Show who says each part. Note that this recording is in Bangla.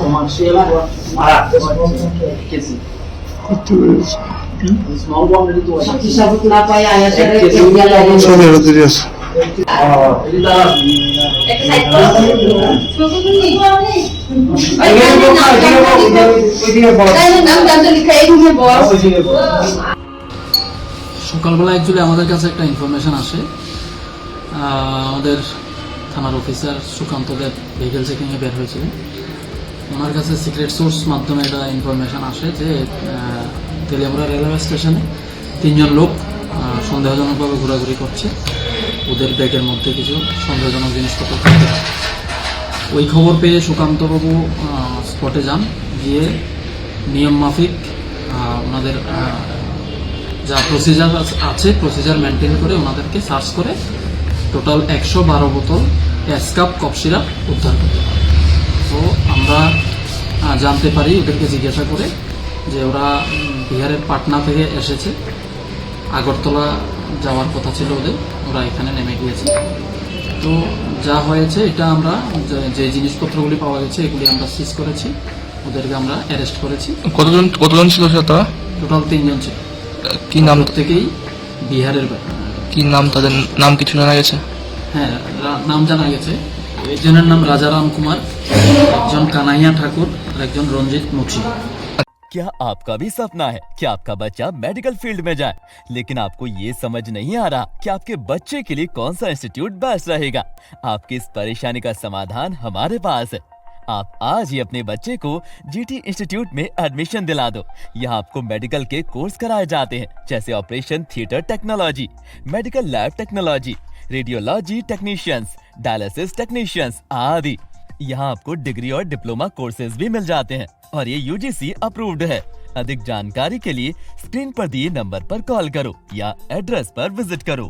Speaker 1: commercial মারা কেজি স্মল কোয়ান্টিটি তো আছে হিসাব না পাই আয়া সেটা
Speaker 2: ছবি হতে দিয়েছে
Speaker 1: এটা দ্বারা একটা সাইড করো
Speaker 3: সকালবেলা অ্যাকচুয়ালি আমাদের কাছে একটা ইনফরমেশন আসে আমাদের থানার অফিসার সুকান্ত দেব ভেহিকেল চেকিংয়ে বের হয়েছিলেন। ওনার কাছে সিক্রেট সোর্স মাধ্যমে একটা ইনফরমেশন আসে যে তেলিয়ামুড়া রেলওয়ে স্টেশনে 3 জন লোক সন্দেহজনকভাবে ঘোরাঘুরি করছে, ওদের ব্যাগের মধ্যে কিছু সন্দেহজনক জিনিসপত্র থাকতে পারে। ওই খবর পেয়ে সুকান্তবাবু স্পটে যান, গিয়ে নিয়ম মাফিক ওনাদের যা প্রসিজার আছে প্রসিজার মেনটেন করে ওনাদেরকে সার্চ করে টোটাল 112 বোতল এসকাপ কফ সিরাপ উদ্ধার করতে পারে। তো আমরা জানতে পারি ওদেরকে জিজ্ঞাসা করে যে ওরা বিহারের পাটনা থেকে এসেছে, আগরতলা যাওয়ার কথা ছিল ওদের, ওরা এখানে নেমে গিয়েছে। তো যা হয়েছে এটা আমরা যে জিনিসপত্রগুলি পাওয়া গেছে এগুলি আমরা সিজ করেছি, ওদেরকে আমরা অ্যারেস্ট করেছি।
Speaker 2: কতজন ছিল তারা?
Speaker 3: টোটাল 3 জন ছিল।
Speaker 2: কি নাম
Speaker 3: থেকেই বিহারের
Speaker 2: কি নাম, তাদের নাম কিছু জানা গেছে?
Speaker 3: হ্যাঁ, নাম জানা গেছে। একজনের নাম রাজারাম কুমার, একজন কানাইয়া ঠাকুর আর একজন রঞ্জিত মুচি।
Speaker 4: क्या आपका भी सपना है कि आपका बच्चा मेडिकल फील्ड में जाए, लेकिन आपको ये समझ नहीं आ रहा कि आपके बच्चे के लिए कौन सा इंस्टीट्यूट बेस्ट रहेगा? आपकी इस परेशानी का समाधान हमारे पास है। आप आज ही अपने बच्चे को जीटी इंस्टीट्यूट में एडमिशन दिला दो। यहाँ आपको मेडिकल के कोर्स कराए जाते हैं, जैसे operation theatre technology, medical lab technology, radiology technicians, dialysis technicians आदि। यहाँ आपको डिग्री और डिप्लोमा कोर्सेज भी मिल जाते हैं और ये यूजीसी अप्रूव्ड है। अधिक जानकारी के लिए स्क्रीन पर दिए नंबर पर कॉल करो या एड्रेस पर विजिट करो।